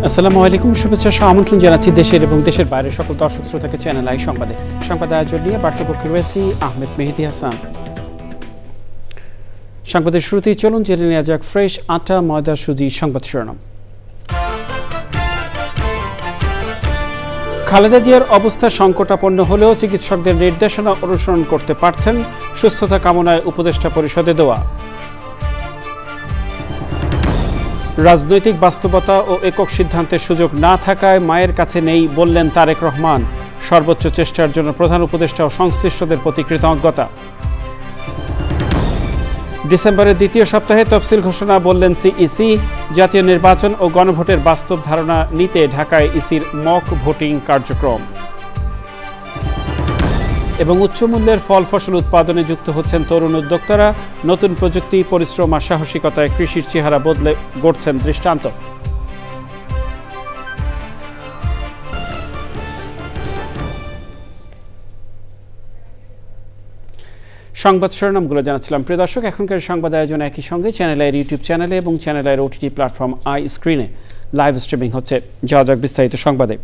আসসালামু আলাইকুম, শুভেচ্ছা সহ আমন্ত্রণ জানাচ্ছি দেশের এবং দেশের বাইরের সকল দর্শক শ্রোতাকে চ্যানেল আই সংবাদে। সংবাদ আয়োজন নিয়ে পার্শ্বপক্ষে রয়েছি আহমেদ মেহেদি হাসান। সংবাদের শুরুতেই চলুন জেনে নেওয়া যাক ফ্রেশ আটা ময়দা সুজি সংবাদ শিরোনাম। খালেদা জিয়ার অবস্থা সংকটাপন্ন হলেও চিকিৎসকদের নির্দেশনা অনুসরণ করতে পারছেন, সুস্থতা কামনায় উপদেষ্টা পরিষদে দেওয়া। রাজনৈতিক বাস্তবতা ও একক সিদ্ধান্তের সুযোগ না থাকায় মায়ের কাছে নেই বললেন তারেক রহমান। সর্বোচ্চ চেষ্টার জন্য প্রধান উপদেষ্টা ও সংশ্লিষ্টদের প্রতি কৃতজ্ঞতা। ডিসেম্বরের দ্বিতীয় সপ্তাহে তফসিল ঘোষণা বললেন সিইসি। জাতীয় নির্বাচন ও গণভোটের বাস্তব ধারণা নিতে ঢাকায় ইসির মক ভোটিং কার্যক্রম। এবং উচ্চমূল্যের ফল ফসল উৎপাদনে যুক্ত হচ্ছেন তরুণ উদ্যোক্তারা। নতুন প্রযুক্তি, পরিশ্রম আর সাহসিকতায় কৃষির চেহারা বদলে গড়ছেন দৃষ্টান্ত। সংবাদ শিরোনামগুলো জানাচ্ছিলাম। প্রিয় দর্শক, এখনকার সংবাদ আয়োজন একই সঙ্গে চ্যানেল আইয়ের ইউটিউব চ্যানেলে এবং চ্যানেল আইয়ের ওটিটি প্ল্যাটফর্ম আই স্ক্রিনে লাইভ স্ট্রিমিং হচ্ছে। যাওয়া যাক বিস্তারিত সংবাদে।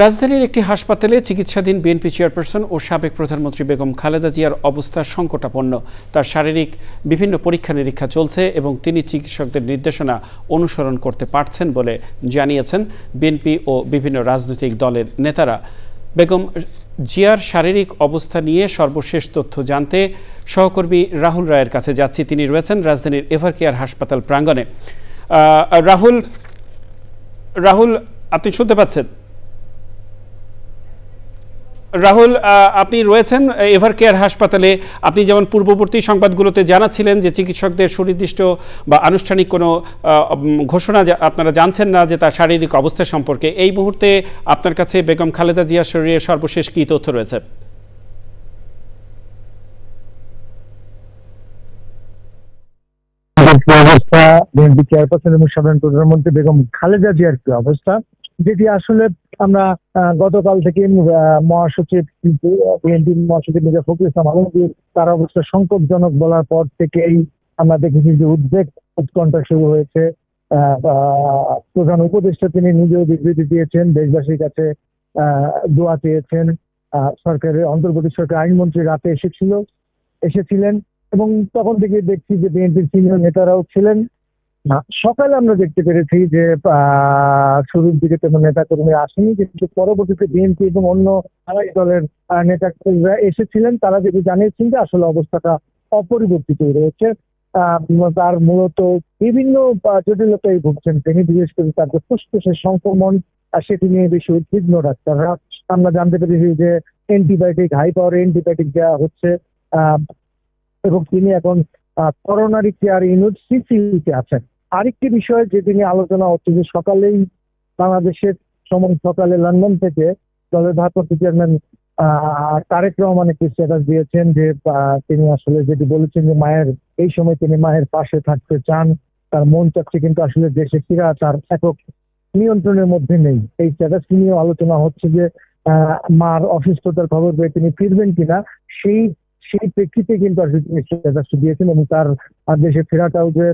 রাজধানীর একটি হাসপাতালে চিকিৎসাধীন বিএনপি চেয়ারপারসন ও সাবেক প্রধানমন্ত্রী বেগম খালেদা জিয়ার অবস্থা সংকটাপন্ন। তার শারীরিক বিভিন্ন পরীক্ষা নিরীক্ষা চলছে এবং তিনি চিকিৎসকদের নির্দেশনা অনুসরণ করতে পারছেন বলে জানিয়েছেন বিএনপি ও বিভিন্ন রাজনৈতিক দলের নেতারা। বেগম জিয়ার শারীরিক অবস্থা নিয়ে সর্বশেষ তথ্য জানতে সহকর্মী রাহুল রায়ের কাছে যাচ্ছি। তিনি রয়েছেন রাজধানীর এভারকেয়ার হাসপাতাল প্রাঙ্গণে। রাহুল, আপনি শুনতে পাচ্ছেন? রাহুল, আপনি রয়েছেন এভারকেয়ার হাসপাতালে। আপনি যেমন পূর্ববর্তী সংবাদগুলোতে জানাচ্ছিলেন যে চিকিৎসকদের সুনির্দিষ্ট বা আনুষ্ঠানিক কোনো ঘোষণা আপনারা জানছেন না যে তার শারীরিক অবস্থা সম্পর্কে। এই মুহূর্তে আপনার কাছে বেগম খালেদা জিয়ার শরীরের সর্বশেষ কী তথ্য রয়েছে? অবস্থা বিএনপি চেয়ারপারসন এবং সাধারণ প্রধানমন্ত্রী বেগম খালেদা জিয়ার কি অবস্থা, যেটি আসলে আমরা গতকাল থেকে মহাসচিব বিএনপি মহাসচিব মির্জা ফখরুল ইসলাম আলমগীর তার অবস্থা সংকটজনক বলার পর থেকেই আমরা দেখেছি যে উদ্বেগ উৎকণ্ঠা শুরু হয়েছে। প্রধান উপদেষ্টা তিনি নিজেও বিবৃতি দিয়েছেন, দেশবাসীর কাছে দোয়া চেয়েছেন। সরকারের অন্তর্বর্তী সরকার আইনমন্ত্রী রাতে এসেছিলেন এবং তখন থেকে দেখছি যে বিএনপির সিনিয়র নেতারাও ছিলেন। সকালে আমরা দেখতে পেরেছি যে শুরুর দিকে তেমন নেতা কর্মী আসেনি, কিন্তু পরবর্তীতে বিএনপি এবং অন্য আড়াই দলের নেতা কর্মীরা এসেছিলেন। তারা যেটি জানিয়েছেন যে আসলে অবস্থাটা অপরিবর্তিত রয়েছে। তার মূলত বিভিন্ন জটিলতায় ভুগছেন তিনি, বিশেষ করে তার যে ফুসফুসের সংক্রমণ সেটি নিয়ে বেশি উদ্বিগ্ন ডাক্তাররা। আমরা জানতে পেরেছি যে অ্যান্টিবায়োটিক, হাই পাওয়ার অ্যান্টিবায়োটিক দেওয়া হচ্ছে এবং তিনি এখন করোনারি কেয়ার ইউনিট সিসিইউতে আছেন। আরেকটি বিষয় যে তিনি আলোচনা হচ্ছে যে সকালেই বাংলাদেশের সময় সকালে লন্ডন থেকে দলের ভারপ্রাপ্ত চেয়ারম্যান তারেক রহমান একটি স্ট্যাটাস দিয়েছেন যে তিনি আসলে যেটি বলেছেন যে মায়ের এই সময় তিনি মায়ের পাশে থাকতে চান, তার মন চাচ্ছে কিন্তু আসলে দেশে ফিরা তার একক নিয়ন্ত্রণের মধ্যে নেই। এই স্ট্যাটাসটি নিয়েও আলোচনা হচ্ছে যে মার অসুস্থতার খবর পেয়ে তিনি ফিরবেন কিনা। সেই প্রেক্ষিতে কিন্তু আসলে তিনি স্ট্যাটাসটি দিয়েছেন এবং তার দেশে ফেরাটাও যে।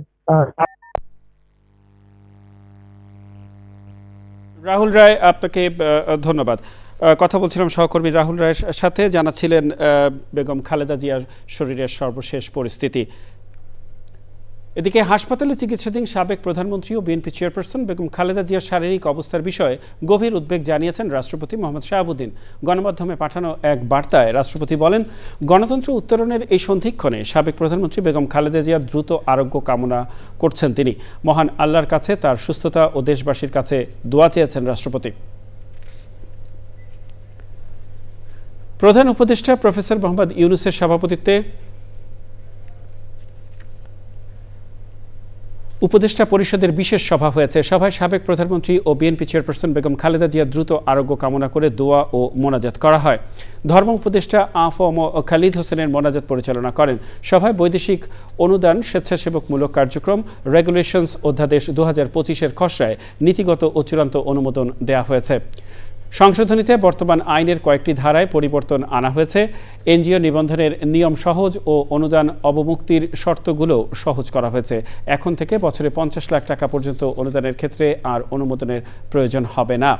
রাহুল রায়, আপনাকে ধন্যবাদ। কথা বলছিলাম সহকর্মী রাহুল রায়ের সাথে, জানাচ্ছিলেন বেগম খালেদা জিয়ার শরীরের সর্বশেষ পরিস্থিতি। এদিকে হাসপাতালে চিকিৎসাধীন সাবেক প্রধানমন্ত্রী ও বিএনপি চেয়ারপারসন বেগম খালেদা জিয়ার শারীরিক অবস্থার বিষয়ে গভীর উদ্বেগ জানিয়েছেন রাষ্ট্রপতি মোহাম্মদ শাহাবুদ্দিন। গণমাধ্যমে পাঠানো এক বার্তায় রাষ্ট্রপতি বলেন, গণতন্ত্র উত্তরণের এই সন্ধিক্ষণে সাবেক প্রধানমন্ত্রী বেগম খালেদা জিয়ার দ্রুত আরোগ্য কামনা করছেন তিনি। মহান আল্লাহর কাছে তার সুস্থতা ও দেশবাসীর কাছে দোয়া চেয়েছেন রাষ্ট্রপতি। প্রধান উপদেষ্টা প্রফেসর মোহাম্মদ ইউনূসের সভাপতিত্বে উপদেষ্টা পরিষদের বিশেষ সভা হয়েছে। সভায় সাবেক প্রধানমন্ত্রী ও বিএনপি চেয়ারপারসন বেগম খালেদা জিয়ার দ্রুত আরোগ্য কামনা করে দোয়া ও মোনাজাত করা হয়। ধর্ম উপদেষ্টা আফম খালিদ হোসেনের মোনাজাত পরিচালনা করেন। সভায় বৈদেশিক অনুদান, স্বেচ্ছাসেবকমূলক কার্যক্রম, রেগুলেশনস অধ্যাদেশ 2025-এর খসড়ায় নীতিগত ও চূড়ান্ত অনুমোদন দেওয়া হয়েছে। সংশোধনীতে বর্তমান আইনের কয়েকটি ধারায় পরিবর্তন আনা হয়েছে। এনজিও নিবন্ধনের নিয়ম সহজ ও অনুদান অবমুক্তির শর্তগুলো সহজ করা হয়েছে। এখন থেকে বছরে 50 লাখ টাকা পর্যন্ত অনুদানের ক্ষেত্রে আর অনুমোদনের প্রয়োজন হবে না।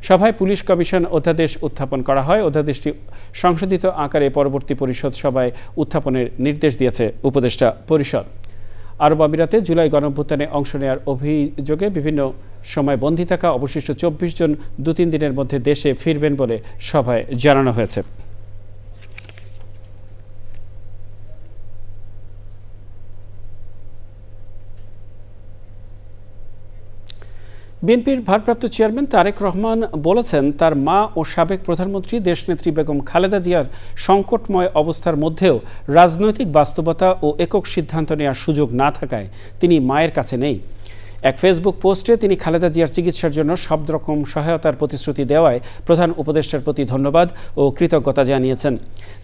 সভায় পুলিশ কমিশন অধ্যাদেশ উত্থাপন করা হয়। অধ্যাদেশটি সংশোধিত আকারে পরবর্তী পরিষদ সভায় উত্থাপনের নির্দেশ দিয়েছে উপদেষ্টা পরিষদ। আরব আমিরাতে জুলাই গণঅভ্যুত্থানে অংশ নেওয়ার অভিযোগে বিভিন্ন সময় বন্দী থাকা অবশিষ্ট 24 জন 2-3 দিনের মধ্যে দেশে ফিরবেন বলে সভায় জানানো হয়েছে। বিএনপির ভারপ্রাপ্ত চেয়ারম্যান তারেক রহমান বলেছেন, তার মা ও সাবেক প্রধানমন্ত্রী দেশনেত্রী বেগম খালেদা জিয়ার সংকটময় অবস্থার মধ্যেও রাজনৈতিক বাস্তবতা ও একক সিদ্ধান্ত নেওয়ার সুযোগ না থাকায় তিনি মায়ের কাছে নেই। এক ফেসবুক পোস্টে তিনি খালেদা জিয়ার চিকিৎসার জন্য সব রকম সহায়তার প্রতিশ্রুতি দেওয়ায় প্রধান উপদেষ্টার প্রতি ধন্যবাদ ও কৃতজ্ঞতা জানিয়েছেন।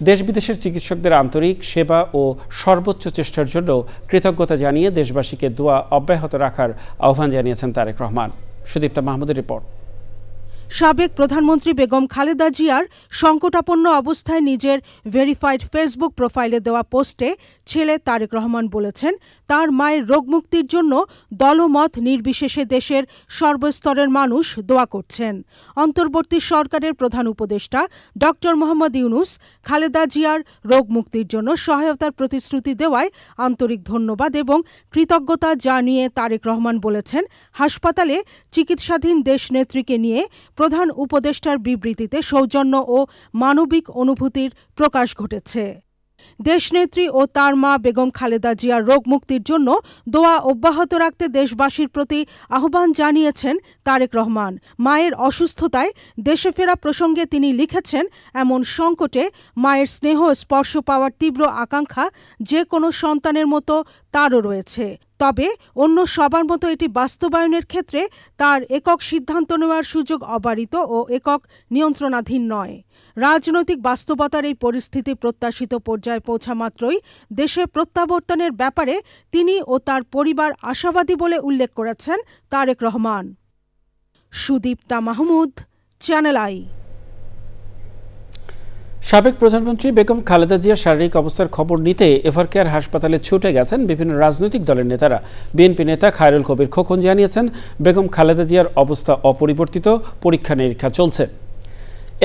দেশ বিদেশের চিকিৎসকদের আন্তরিক সেবা ও সর্বোচ্চ চেষ্টার জন্য কৃতজ্ঞতা জানিয়ে দেশবাসীকে দোয়া অব্যাহত রাখার আহ্বান জানিয়েছেন তারেক রহমান। সুদীপ্তা মাহমুদের রিপোর্ট। সাবেক প্রধানমন্ত্রী বেগম খালেদা জিয়ার সংকটাপন্ন অবস্থায় নিজের ভেরিফাইড ফেসবুক প্রোফাইলে দেওয়া পোস্টে ছেলে তারেক রহমান বলেছেন, তার মায়ের রোগমুক্তির জন্য দলমত নির্বিশেষে দেশের সর্বস্তরের মানুষ দোয়া করছেন। অন্তর্বর্তী সরকারের প্রধান উপদেষ্টা ডক্টর মোহাম্মদ ইউনুস খালেদা জিয়ার রোগমুক্তির জন্য সহায়তার প্রতিশ্রুতি দেওয়ায় আন্তরিক ধন্যবাদ এবং কৃতজ্ঞতা জানিয়ে তারেক রহমান বলেছেন, হাসপাতালে চিকিৎসাধীন দেশনেত্রীকে নিয়ে প্রধান উপদেষ্টার বিবৃতিতে সৌজন্য ও মানবিক অনুভূতির প্রকাশ ঘটেছে। দেশনেত্রী ও তার মা বেগম খালেদা জিয়ার রোগমুক্তির জন্য দোয়া অব্যাহত রাখতে দেশবাসীর প্রতি আহ্বান জানিয়েছেন তারেক রহমান। মায়ের অসুস্থতায় দেশে ফেরা প্রসঙ্গে তিনি লিখেছেন, এমন সংকটে মায়ের স্নেহ স্পর্শ পাওয়ার তীব্র আকাঙ্ক্ষা যে কোনো সন্তানের মতো তারও রয়েছে। তবে অন্য সবার মতো এটি বাস্তবায়নের ক্ষেত্রে তার একক সিদ্ধান্ত নেওয়ার সুযোগ অবারিত ও একক নিয়ন্ত্রণাধীন নয়। রাজনৈতিক বাস্তবতার এই পরিস্থিতি প্রত্যাশিত পর্যায়ে পৌঁছা মাত্রই দেশে প্রত্যাবর্তনের ব্যাপারে তিনি ও তার পরিবার আশাবাদী বলে উল্লেখ করেছেন তারেক রহমান। Sudipta Mahmud, Channel I. সাবেক প্রধানমন্ত্রী বেগম খালেদা জিয়ার শারীরিক অবস্থার খবর নিতে এভারকেয়ার হাসপাতালে ছুটে গেছেন বিভিন্ন রাজনৈতিক দলের নেতারা। বিএনপি নেতা খায়রুল কবির খোকন জানিয়েছেন, বেগম খালেদা জিয়ার অবস্থা অপরিবর্তিত, পরীক্ষা নিরীক্ষা চলছে।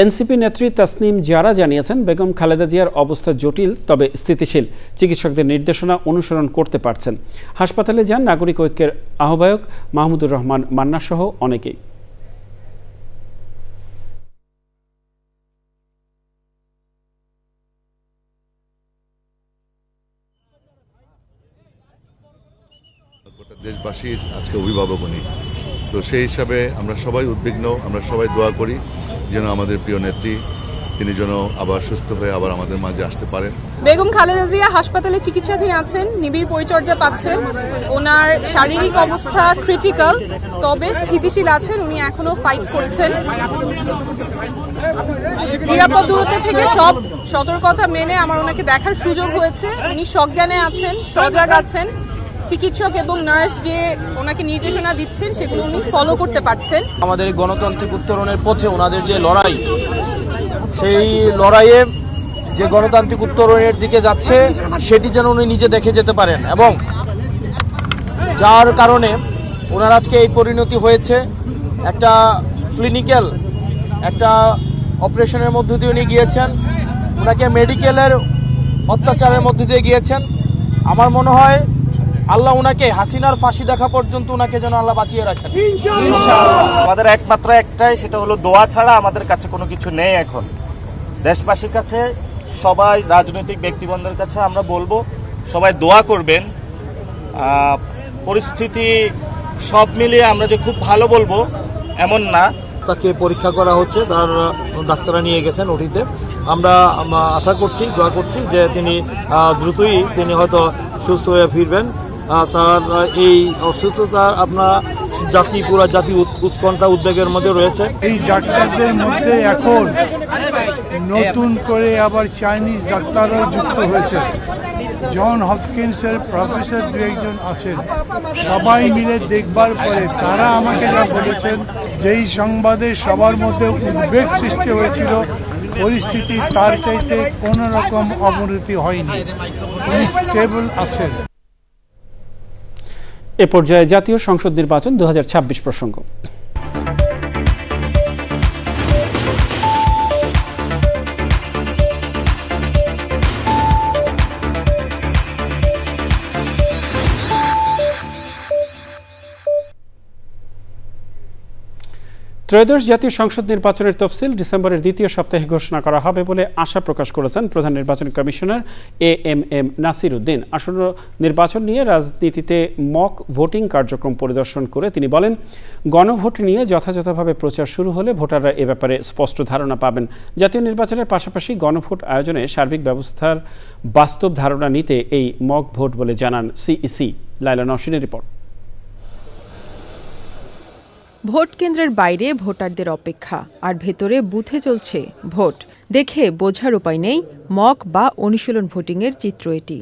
এনসিপি নেত্রী তাসনিম জারা জানিয়েছেন, বেগম খালেদা জিয়ার অবস্থা জটিল তবে স্থিতিশীল, চিকিৎসকদের নির্দেশনা অনুসরণ করতে পারছেন। হাসপাতালে যান নাগরিক ঐক্যের আহ্বায়ক মাহমুদুর রহমান মান্না সহ অনেকেই। দেশবাসীর আজকে অভিভাবক উনি, তো সেই হিসাবে আমরা সবাই উদ্বিগ্ন, আমরা সবাই দোয়া করি যেন আমাদের প্রিয় নেত্রী তিনি যেন আবার সুস্থ হয়ে আবার আমাদের মাঝে আসতে পারেন। বেগম খালেদা জিয়া হাসপাতালে চিকিৎসাধীন আছেন, নিবিড় পরিচর্যা পাচ্ছেন। ওনার শারীরিক অবস্থা ক্রিটিক্যাল তবে স্থিতিশীল আছেন, উনি এখনো ফাইট করছেন। নিরাপদ দূরত্ব থেকে সব সতর্কতা মেনে আমার ওনাকে দেখার সুযোগ হয়েছে। উনি সজ্ঞানে আছেন, সজাগ আছেন। চিকিৎসক এবং নার্স যে ওনাকে নির্দেশনা দিচ্ছেন সেগুলো উনি ফলো করতে পারছেন। আমাদের গণতান্ত্রিক উত্তরণের পথে ওনাদের যে লড়াই, সেই লড়াইয়ে যে গণতান্ত্রিক উত্তরণের দিকে যাচ্ছে সেটি যেন উনি নিজে দেখে যেতে পারেন, এবং যার কারণে ওনার আজকে এই পরিণতি হয়েছে। একটা ক্লিনিক্যাল একটা অপারেশনের মধ্য দিয়ে উনি গিয়েছেন, ওনাকে মেডিকেলের অত্যাচারের মধ্য দিয়ে গিয়েছেন। আমার মনে হয় আল্লাহ উনাকে হাসিনার ফাঁসি দেখা পর্যন্ত উনাকে যেন আল্লাহ বাঁচিয়ে রাখেন ইনশাআল্লাহ। আমাদের একমাত্র একটাই, সেটা হলো দোয়া ছাড়া আমাদের কাছে কোনো কিছু নেই। এখন দেশবাসীর কাছে, সবাই রাজনৈতিক ব্যক্তিবর্গের কাছে আমরা বলবো সবাই দোয়া করবেন। পরিস্থিতি সব মিলিয়ে আমরা যে খুব ভালো বলবো এমন না। তাকে পরীক্ষা করা হচ্ছে, তার ডাক্তাররা নিয়ে গেছেন ওটিতে। আমরা আশা করছি, দোয়া করছি যে তিনি দ্রুতই তিনি হয়তো সুস্থ হয়ে ফিরবেন। তার এই অসুস্থতা আপনার পুরো জাতি উৎকণ্ঠা উদ্বেগের মধ্যে রয়েছে। এই ডাক্তারদের মধ্যে এখন নতুন করে আবার চাইনিজ ডাক্তারও যুক্ত হয়েছে। জন হপকিন্সের প্রফেসর দু একজন আছেন, সবাই মিলে দেখবার পরে তারা আমাকে যা বলেছেন যেই সংবাদে সবার মধ্যে উদ্বেগ সৃষ্টি হয়েছিল, পরিস্থিতি তার চাইতে কোনো রকম অবনতি হয়নি, তিনি স্টেবল আছেন। এ পর্যায়ে জাতীয় সংসদ নির্বাচন 2026 প্রসঙ্গ। ত্রয়োদশ জাতীয় সংসদ নির্বাচনের তফসিল ডিসেম্বরের দ্বিতীয় সপ্তাহে ঘোষণা করা হবে বলে আশা প্রকাশ করেছেন প্রধান নির্বাচন কমিশনার এএমএম নাসির উদ্দিন। আসন্ন নির্বাচন নিয়ে রাজনীতিতে মক ভোটিং কার্যক্রম পরিদর্শন করে তিনি বলেন, গণভোট নিয়ে যথাযথভাবে প্রচার শুরু হলে ভোটাররা এ ব্যাপারে স্পষ্ট ধারণা পাবেন। জাতীয় নির্বাচনের পাশাপাশি গণভোট আয়োজনে সার্বিক ব্যবস্থার বাস্তব ধারণা নিতে এই মক ভোট বলে জানান সিইসি। লাইলা নওশিনের রিপোর্ট। ভোট কেন্দ্রের বাইরে ভোটারদের অপেক্ষা, আর ভেতরে বুথে চলছে ভোট। দেখে বোঝার উপায় নেই মক বা অনুশীলন ভোটিংয়ের চিত্র এটি।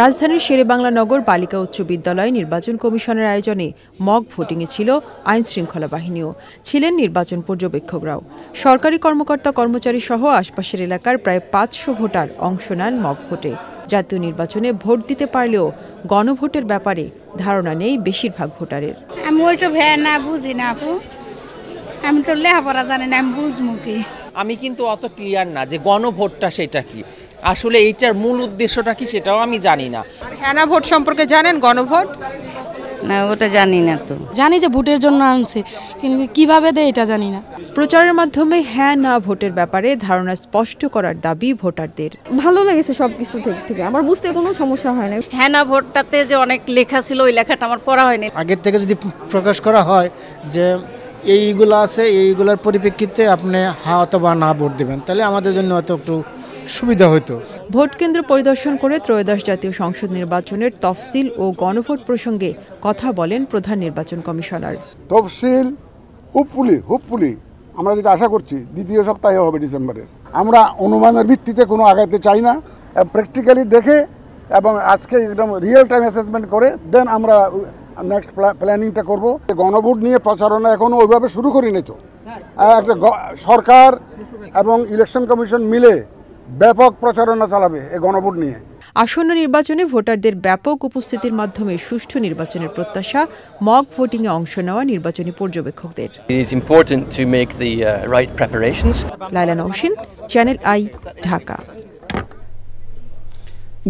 রাজধানীর শেরেবাংলা নগর বালিকা উচ্চ বিদ্যালয় নির্বাচন কমিশনের আয়োজনে মক ভোটিংয়ে ছিল আইন শৃঙ্খলা বাহিনীও, ছিলেন নির্বাচন পর্যবেক্ষকরাও। সরকারি কর্মকর্তা কর্মচারী সহ আশপাশের এলাকার প্রায় 500 ভোটার অংশ নেন মক ভোটে। জাতীয় নির্বাচনে ভোট দিতে পারলেও গণভোটের ব্যাপারে ধারণা নেই বেশিরভাগ ভোটারের। আমি ওইসব হ্যাঁ না বুঝি না আপু, আমি তো লেখাপড়া জানি না, আমি বুঝবো কি। আমি কিন্তু অত ক্লিয়ার না যে গণভোটটা সেটা কি, আসলে এইটার মূল উদ্দেশ্যটা কি সেটাও আমি জানি না। হ্যাঁ না ভোট সম্পর্কে জানেন? গণভোট না, ওটা জানি না। তো জানি যে ভোটের জন্য আনছে, কিন্তু কিভাবে দেয় এটা জানি না। প্রচারের মাধ্যমে হ্যাঁ না ভোটের ব্যাপারে ধারণা স্পষ্ট করার দাবি ভোটারদের। ভালো লেগেছে সবকিছু থেকে, আমার বুঝতে কোনো সমস্যা হয় না। হ্যাঁ না ভোটটাতে যে অনেক লেখা ছিল, ওই লেখাটা আমার পড়া হয়নি। আগের থেকে যদি প্রকাশ করা হয় যে এইগুলো আছে, এইগুলোর পরিপ্রেক্ষিতে আপনি হ্যাঁ অথবা না ভোট দেবেন, তাহলে আমাদের জন্য হয়তো একটু সুবিধা হতো। ভোট কেন্দ্র পরিদর্শন করে ত্রয়োদশ জাতীয় সংসদ নির্বাচনের তফসিল ও গণভোট প্রসঙ্গে কথা বলেন প্রধান নির্বাচন কমিশনার। তফসিল হুপফুলি আমরা যেটা আশা করছি দ্বিতীয় সপ্তাহে হবে ডিসেম্বরের। আমরা অনুমানের ভিত্তিতে কোনো আগাইতে চাই না, প্র্যাকটিক্যালি দেখে এবং আজকে একদম রিয়েল টাইম অ্যাসেসমেন্ট করে দেন আমরা নেক্সট প্ল্যানিংটা করব। গণভোট নিয়ে প্রচারণা এখনও ওইভাবে শুরু করিনি তো। একটা সরকার এবং ইলেকশন কমিশন মিলে ব্যাপক প্রচারণা চালাবে এই গণভোট নিয়ে। আসন্ন নির্বাচনে ভোটারদের ব্যাপক উপস্থিতির মাধ্যমে সুষ্ঠু নির্বাচনের প্রত্যাশা মক ভোটিংয়ে অংশ নেওয়া নির্বাচনী পর্যবেক্ষকদের। Laila Naushin, Channel I, Dhaka.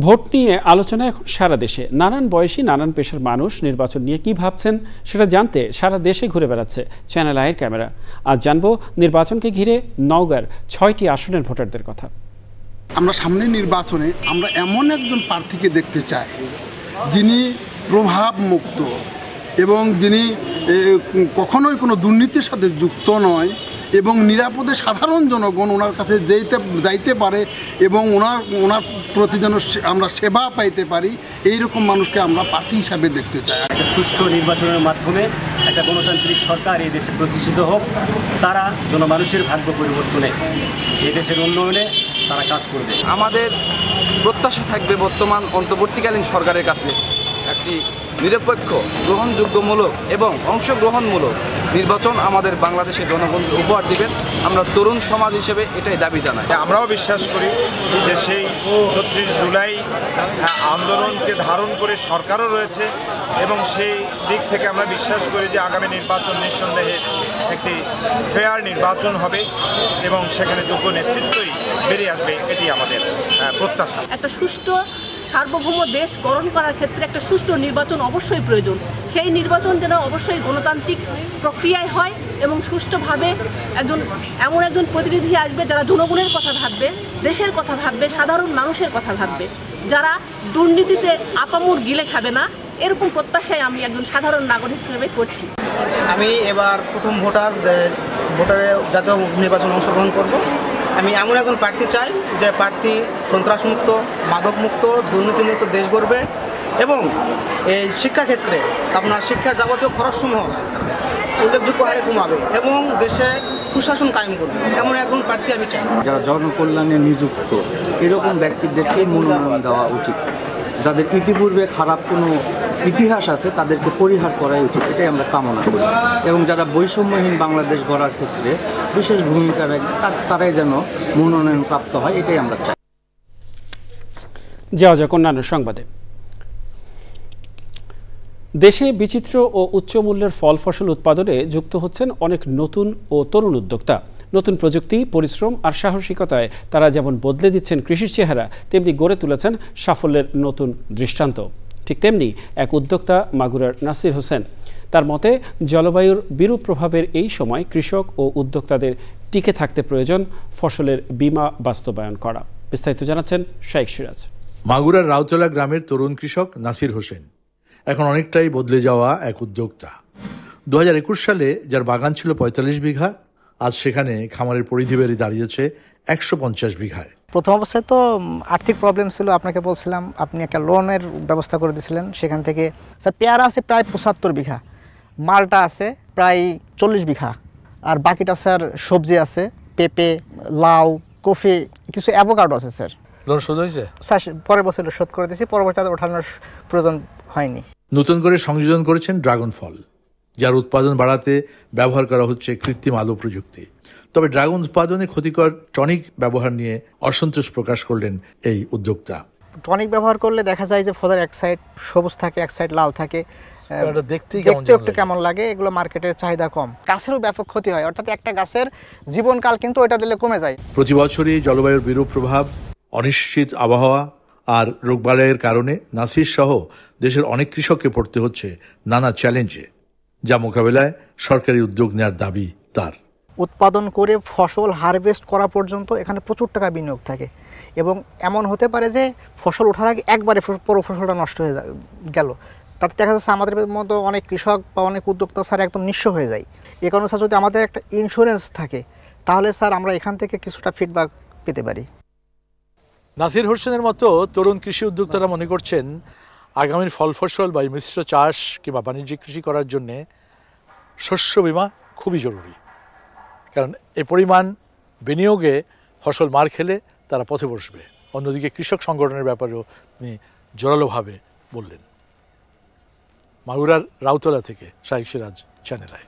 Vote নিয়ে আলোচনা এখন সারা দেশে। নানান বয়সী নানান পেশার মানুষ নির্বাচন নিয়ে কি ভাবছেন সেটা জানতে সারা দেশে ঘুরে বেড়াচ্ছে চ্যানেল আইয়ের ক্যামেরা। আজ জানবো নির্বাচনকে ঘিরে নওগাঁর 6টি আসনের ভোটারদের কথা। আমরা সামনের নির্বাচনে আমরা এমন একজন প্রার্থীকে দেখতে চাই যিনি প্রভাব মুক্ত এবং যিনি কখনোই কোনো দুর্নীতির সাথে যুক্ত নয় এবং নিরাপদে সাধারণ জনগণ ওনার কাছে যাইতে পারে এবং ওনার প্রতি যেন আমরা সেবা পাইতে পারি, এইরকম মানুষকে আমরা প্রার্থী হিসাবে দেখতে চাই। একটা সুষ্ঠু নির্বাচনের মাধ্যমে একটা গণতান্ত্রিক সরকার এই দেশে প্রতিষ্ঠিত হোক, তারা জনমানুষের ভাগ্য পরিবর্তনে, এই দেশের উন্নয়নে তারা কাজ করবে। আমাদের প্রত্যাশা থাকবে বর্তমান অন্তর্বর্তীকালীন সরকারের কাছে একটি নিরপেক্ষ, গ্রহণযোগ্যমূলক এবং অংশগ্রহণমূলক নির্বাচন আমাদের বাংলাদেশের জনগণ উপহার দিবেন। আমরা তরুণ সমাজ হিসেবে এটাই দাবি জানাই। আমরাও বিশ্বাস করি যে সেই ৩৬ জুলাই আন্দোলনকে ধারণ করে সরকারও রয়েছে এবং সেই দিক থেকে আমরা বিশ্বাস করি যে আগামী নির্বাচন নিঃসন্দেহে একটি ফেয়ার নির্বাচন হবে এবং সেখানে যোগ্য নেতৃত্বই বেরিয়ে আসবে, এটি আমাদের প্রত্যাশা। একটা সুষ্ঠু সার্বভৌম দেশ গঠন করার ক্ষেত্রে একটা সুষ্ঠু নির্বাচন অবশ্যই প্রয়োজন। সেই নির্বাচন যেন অবশ্যই গণতান্ত্রিক প্রক্রিয়ায় হয় এবং সুষ্ঠুভাবে এমন একজন প্রতিনিধি আসবে যারা জনগণের কথা ভাববে, দেশের কথা ভাববে, সাধারণ মানুষের কথা ভাববে, যারা দুর্নীতিতে আপামর গিলে খাবে না। এরকম প্রত্যাশায় আমি একজন সাধারণ নাগরিক হিসেবে করছি। আমি এবার প্রথম ভোটারে জাতীয় নির্বাচনে অংশগ্রহণ করব। আমি এমন একজন প্রার্থী চাই যে প্রার্থী সন্ত্রাসমুক্ত, মাদকমুক্ত, দুর্নীতিমুক্ত দেশ গড়বে এবং এই শিক্ষাক্ষেত্রে আপনার শিক্ষার যাবতীয় খরচসমূহ উল্লেখযোগ্য হারে কমাবে এবং দেশে সুশাসন কায়েম করবে, এমন একজন প্রার্থী আমি চাই। যারা জনকল্যাণে নিযুক্ত এরকম ব্যক্তিদেরকে মনোনয়ন দেওয়া উচিত, যাদের ইতিপূর্বে খারাপ কোনো ইতিহাস আছে তাদেরকে পরিহার করাই উচিত, এটাই আমরা কামনা করি। এবং যারা বৈষম্যহীন বাংলাদেশ গড়ার ক্ষেত্রে বিশেষ ভূমিকা রাখবে তারাই যেন মনোনয়ন প্রাপ্ত হয়, এটাই আমরা চাই। যাওয়া যাক অন্যান্য সংবাদে। দেশে বিচিত্র ও উচ্চ মূল্যের ফল ফসল উৎপাদনে যুক্ত হচ্ছেন অনেক নতুন ও তরুণ উদ্যোক্তা। নতুন প্রযুক্তি, পরিশ্রম আর সাহসিকতায় তারা যেমন বদলে দিচ্ছেন কৃষির চেহারা, তেমনি গড়ে তুলেছেন সাফল্যের নতুন দৃষ্টান্ত। ঠিক তেমনি এক উদ্যোক্তা মাগুরার নাসির হোসেন। তার মতে, জলবায়ুর বিরূপ প্রভাবের এই সময় কৃষক ও উদ্যোক্তাদের টিকে থাকতে প্রয়োজন ফসলের বীমা বাস্তবায়ন করা। বিস্তারিত জানাচ্ছেন শাইখ সিরাজ। মাগুরার রাউতলা গ্রামের তরুণ কৃষক নাসির হোসেন এখন অনেকটাই বদলে যাওয়া এক উদ্যোক্তা। 2021 সালে যার বাগান ছিল 45 বিঘা, আজ সেখানে খামারের পরিধি বেড়ে দাঁড়িয়েছে 150 বিঘায়। প্রথম অবস্থায় তো আর্থিক প্রবলেম ছিল, আপনাকে বলছিলাম, আপনি একটা লোনের ব্যবস্থা করে দিয়েছিলেন। সেখান থেকে স্যার পেয়ারা আছে প্রায় 75 বিঘা, মালটা আছে প্রায় 40 বিঘা, আর বাকিটা স্যার সবজি আছে, পেঁপে, লাউ, কফি, কিছু অ্যাভোকাডো আছে স্যার। লোন শোধ হয়েছে স্যার? পরের বছর শোধ করে দিয়েছি, পরবর্তীতে ওঠানোর প্রয়োজন হয়নি। নতুন করে সংযোজন করেছেন ড্রাগন ফল, যার উৎপাদন বাড়াতে ব্যবহার করা হচ্ছে কৃত্রিম আলো প্রযুক্তি। তবে ড্রাগন উৎপাদনে ক্ষতিকর টনিক ব্যবহার নিয়ে অসন্তোষ প্রকাশ করলেন এই উদ্যোক্তা। টনিক ব্যবহার করলে দেখা যায় যে ফলের এক সাইড সবুজ থাকে, এক সাইড লাল থাকে, দেখতে একটু কেমন লাগে। এগুলো মার্কেটের চাহিদা কম, গাছেরও ব্যাপক ক্ষতি হয়, অর্থাৎ একটা গাছের জীবনকাল কিন্তু ওইটা দিলে কমে যায়। প্রতি বছরই জলবায়ুর বিরূপ প্রভাব, অনিশ্চিত আবহাওয়া আর রোগবালাইয়ের কারণে নাসির সহ দেশের অনেক কৃষককে পড়তে হচ্ছে নানা চ্যালেঞ্জে, যা মোকাবেলায় সরকারি উদ্যোগ নেওয়ার দাবি তার। উৎপাদন করে ফসল হারভেস্ট করা পর্যন্ত এখানে প্রচুর টাকা বিনিয়োগ থাকে, এবং এমন হতে পারে যে ফসল ওঠার আগে একবারে পুরো ফসলটা নষ্ট হয়ে গেল। তাতে দেখা যাচ্ছে আমাদের মতো অনেক কৃষক বা অনেক উদ্যোক্তা স্যার একদম নিঃস্ব হয়ে যায়। এ কারণে স্যার যদি আমাদের একটা ইন্স্যুরেন্স থাকে তাহলে স্যার আমরা এখান থেকে কিছুটা ফিডব্যাক পেতে পারি। নাসির হোসেনের মতো তরুণ কৃষি উদ্যোক্তারা মনে করছেন আগামীর ফল ফসল বা মিশ্র চাষ কিংবা বাণিজ্যিক কৃষি করার জন্যে শস্য বীমা খুবই জরুরি, কারণ এ পরিমাণ বিনিয়োগে ফসল মার খেলে তারা পথে বসবে। অন্যদিকে কৃষক সংগঠনের ব্যাপারেও তিনি জোরালোভাবে বললেন। মাগুরার রাউতলা থেকে শাইখ সিরাজ, চ্যানেল আই।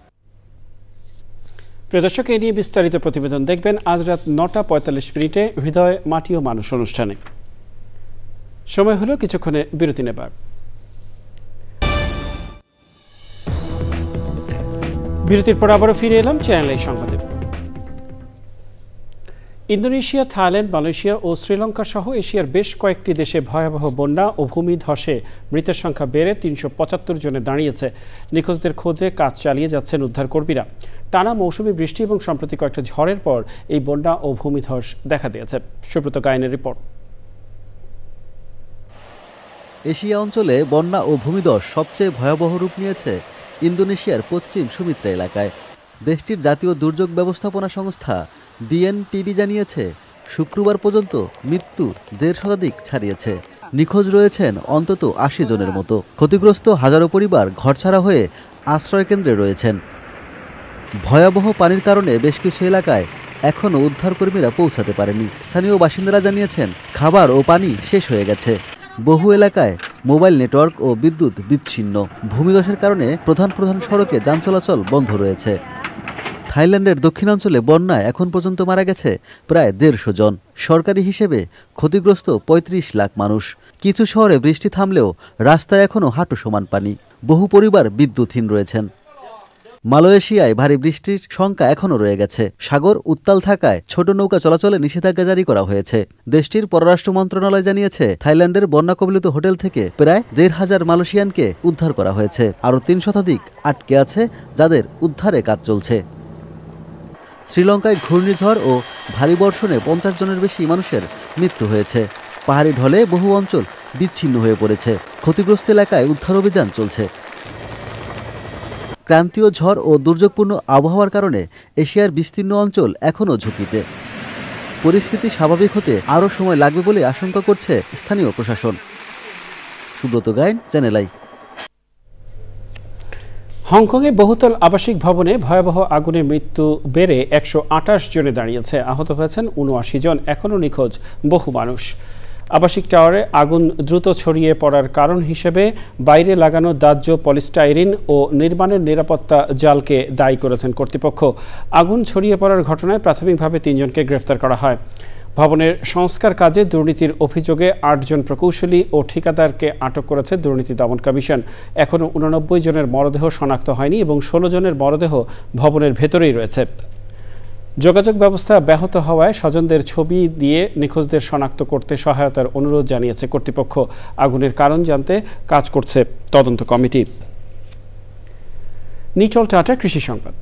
প্রিয় দর্শক, এ নিয়ে বিস্তারিত প্রতিবেদন দেখবেন আজ রাত 9:45 হৃদয় মাটি ও মানুষ অনুষ্ঠানে। সময় হলো কিছুক্ষণে বিরতি নেবার। বিরতির পর আবারও ফিরে এলাম চ্যানেল আই সংবাদে। ইন্দোনেশিয়া, থাইল্যান্ড, মালয়েশিয়া ও শ্রীলঙ্কা সহ এশিয়ার বেশ কয়েকটি দেশে ভয়াবহ বন্যা ও ভূমিধসে মৃতের সংখ্যা বেড়ে 375 জনে দাঁড়িয়েছে। নিখোঁজদের খোঁজে কাজ চালিয়ে যাচ্ছেন উদ্ধারকর্মীরা। টানা মৌসুমি বৃষ্টি এবং সম্প্রতি কয়েকটা ঝড়ের পর এই বন্যা ও ভূমিধস দেখা দিয়েছে। সুব্রত গায়েনের রিপোর্ট। এশিয়া অঞ্চলে বন্যা ও ভূমিধস সবচেয়ে ভয়াবহ রূপ নিয়েছে ইন্দোনেশিয়ার পশ্চিম সুমিত্রা এলাকায়। দেশটির জাতীয় দুর্যোগ ব্যবস্থাপনা সংস্থা BNPB জানিয়েছে শুক্রবার পর্যন্ত মৃত্যু 1.5 শতাধিক ছাড়িয়েছে। নিখোঁজ রয়েছেন অন্তত 80 জনের মতো। ক্ষতিগ্রস্ত হাজারো পরিবার ঘরছাড়া হয়ে আশ্রয়কেন্দ্রে রয়েছেন। ভয়াবহ পানির কারণে বেশ কিছু এলাকায় এখনও উদ্ধারকর্মীরা পৌঁছাতে পারেনি। স্থানীয় বাসিন্দারা জানিয়েছেন খাবার ও পানি শেষ হয়ে গেছে। বহু এলাকায় মোবাইল নেটওয়ার্ক ও বিদ্যুৎ বিচ্ছিন্ন। ভূমিধসের কারণে প্রধান সড়কে যান চলাচল বন্ধ রয়েছে। থাইল্যান্ডের দক্ষিণাঞ্চলে বন্যায় এখন পর্যন্ত মারা গেছে প্রায় 150 জন। সরকারি হিসেবে ক্ষতিগ্রস্ত 35 লাখ মানুষ। কিছু শহরে বৃষ্টি থামলেও রাস্তায় এখনও হাঁটু সমান পানি। বহু পরিবার বিদ্যুৎহীন রয়েছেন। মালয়েশিয়ায় ভারী বৃষ্টির শঙ্কা এখনও রয়ে গেছে। সাগর উত্তাল থাকায় ছোট নৌকা চলাচলে নিষেধাজ্ঞা জারি করা হয়েছে। দেশটির পররাষ্ট্র মন্ত্রণালয় জানিয়েছে থাইল্যান্ডের বন্যা কবলিত হোটেল থেকে প্রায় 1,500 মালয়েশিয়ানকে উদ্ধার করা হয়েছে। আরও 3 শতাধিক আটকে আছে, যাদের উদ্ধারে কাজ চলছে। শ্রীলঙ্কায় ঘূর্ণিঝড় ও ভারী বর্ষণে 50 জনের বেশি মানুষের মৃত্যু হয়েছে। পাহাড়ি ঢলে বহু অঞ্চল বিচ্ছিন্ন হয়ে পড়েছে। ক্ষতিগ্রস্ত এলাকায় উদ্ধার অভিযান চলছে। ক্রান্তীয় ঝড় ও দুর্যোগপূর্ণ আবহাওয়ার কারণে এশিয়ার বিস্তীর্ণ অঞ্চল এখনও ঝুঁকিতে। পরিস্থিতি স্বাভাবিক হতে আরও সময় লাগবে বলে আশঙ্কা করছে স্থানীয় প্রশাসন। Subrata Gayen, Channel I. হংকংয়ে বহুতল আবাসিক ভবনে ভয়াবহ আগুনে মৃত্যু বেড়ে 128 জনে দাঁড়িয়েছে। আহত হয়েছেন 79 জন। এখনও নিখোঁজ বহু মানুষ। আবাসিক টাওয়ারে আগুন দ্রুত ছড়িয়ে পড়ার কারণ হিসেবে বাইরে লাগানো দাহ্য পলিস্টাইরিন ও নির্মাণের নিরাপত্তা জালকে দায়ী করেছেন কর্তৃপক্ষ। আগুন ছড়িয়ে পড়ার ঘটনায় প্রাথমিকভাবে 3 জনকে গ্রেফতার করা হয়। ভবনের সংস্কার কাজে দুর্নীতির অভিযোগে 8 জন প্রকৌশলী ও ঠিকাদারকে আটক করেছে দুর্নীতি দমন কমিশন। এখনও 89 জনের মরদেহ শনাক্ত হয়নি এবং 16 জনের মরদেহ ভবনের ভেতরেই রয়েছে। যোগাযোগ ব্যবস্থা ব্যাহত হওয়ায় স্বজনদের ছবি দিয়ে নিখোঁজদের শনাক্ত করতে সহায়তার অনুরোধ জানিয়েছে কর্তৃপক্ষ। আগুনের কারণ জানতে কাজ করছে তদন্ত কমিটি। নিটল টাটা কৃষি সংবাদ।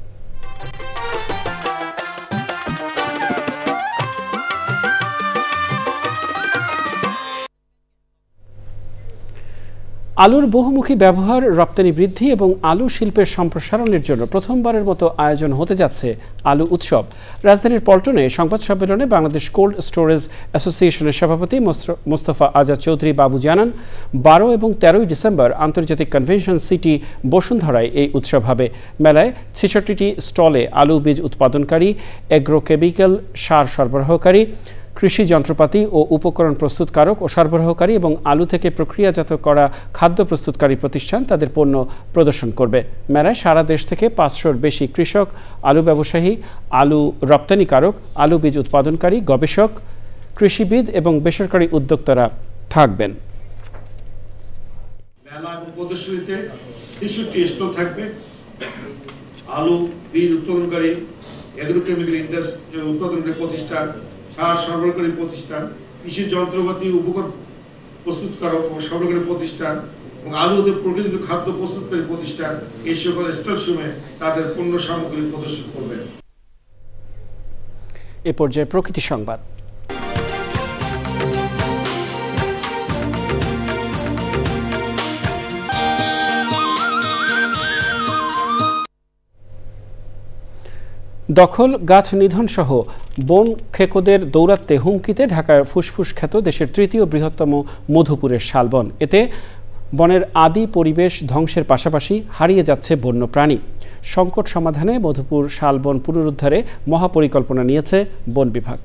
আলুর বহুমুখী ব্যবহার, রপ্তানি বৃদ্ধি এবং আলু শিল্পের সম্প্রসারণের জন্য প্রথমবারের মতো আয়োজন হতে যাচ্ছে আলু উৎসব। রাজধানীর পল্টনে সংবাদ সম্মেলনে বাংলাদেশ কোল্ড স্টোরেজ অ্যাসোসিয়েশনের সভাপতি মোস্তফা আজাদ চৌধুরী বাবু জানান, 12 এবং 13 ডিসেম্বর আন্তর্জাতিক কনভেনশন সিটি বসুন্ধরায় এই উৎসব হবে। মেলায় 66টি স্টলে আলু বীজ উৎপাদনকারী, এগ্রোকেমিক্যাল সার সরবরাহকারী, কৃষি যন্ত্রপাতি ও উপকরণ প্রস্তুতকারক ও সরবরাহকারী এবং আলু থেকে প্রক্রিয়াজাত করা খাদ্য প্রস্তুতকারী প্রতিষ্ঠান তাদের পণ্য প্রদর্শন করবে। মেলায় সারা দেশ থেকে 500-র বেশি কৃষক, আলু ব্যবসায়ী, আলু রপ্তানিকারক, আলু বীজ উৎপাদনকারী, গবেষক, কৃষিবিদ এবং বেসরকারি উদ্যোক্তারা থাকবেন। মেলা এবং প্রদর্শনীতে 66টি স্টল থাকবে। আলু বীজ উৎপাদনকারী, এগ্রোকেমিক্যাল ইন্ডাস্ট্রি উৎপাদনকারী প্রতিষ্ঠান, সার সরবরাহকারী প্রতিষ্ঠান, কৃষি যন্ত্রপাতি উপকরণ প্রস্তুতকারক ও সরবরাহকারী প্রতিষ্ঠান এবং আলু হতে প্রকৃত খাদ্য প্রস্তুতকারী প্রতিষ্ঠান এই সকল স্টল সমূহে তাদের পণ্য সামগ্রী প্রদর্শন করবে। এ পর্যায়ে প্রকৃতি সংবাদ। দখল, গাছ নিধন সহ বন খেকোদের দৌরাত্মে হুমকিতে ঢাকার ফুসফুস খ্যাত দেশের 3য় বৃহত্তম মধুপুরের শালবন। এতে বনের আদি পরিবেশ ধ্বংসের পাশাপাশি হারিয়ে যাচ্ছে বন্য প্রাণী। সংকট সমাধানে মধুপুর শালবন পুনরুদ্ধারে মহাপরিকল্পনা নিয়েছে বন বিভাগ।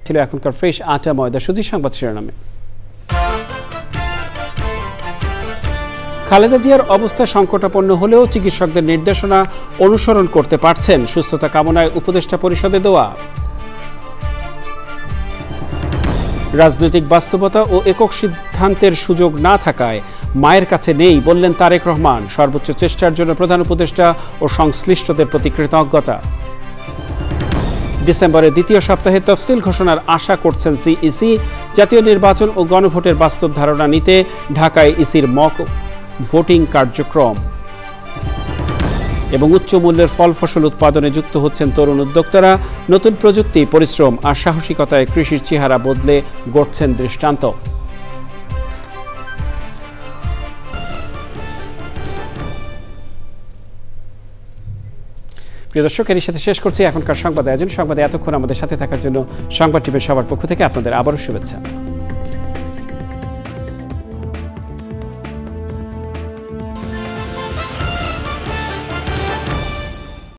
ছিল এখনকার ফ্রেশ আটা ময়দা সুজি সংবাদ শিরোনামে। খালেদা জিয়ার অবস্থা সংকটাপন্ন হলেও চিকিৎসকদের নির্দেশনা অনুসরণ করতে পারছেন, সুস্থতা কামনায় উপদেষ্টা পরিষদে দোয়া। রাজনৈতিক বাস্তবতা ও একক সিদ্ধান্তের সুযোগ না থাকায় মায়ের কাছে নেই বললেন তারেক রহমান। সর্বোচ্চ চেষ্টার জন্য প্রধান উপদেষ্টা ও সংশ্লিষ্টদের প্রতি কৃতজ্ঞতা। ডিসেম্বরের 2য় সপ্তাহে তফসিল ঘোষণার আশা করছেন সিইসি। জাতীয় নির্বাচন ও গণভোটের বাস্তব ধারণা নিতে ঢাকায় ইসির মক ভোটিং কার্যক্রম। এবং উচ্চ মূল্যের ফল ফসল উৎপাদনে যুক্ত হচ্ছেন তরুণ উদ্যোক্তারা। নতুন প্রযুক্তি, পরিশ্রম আর সাহসিকতায় কৃষির চেহারা বদলে গড়ছেন দৃষ্টান্ত। প্রিয় দর্শক, এর সাথে শেষ করছি এখনকার সংবাদ আয়োজন। সংবাদে এতক্ষণ আমাদের সাথে থাকার জন্য সংবাদ টিভির সবার পক্ষ থেকে আপনাদের আবারও শুভেচ্ছা।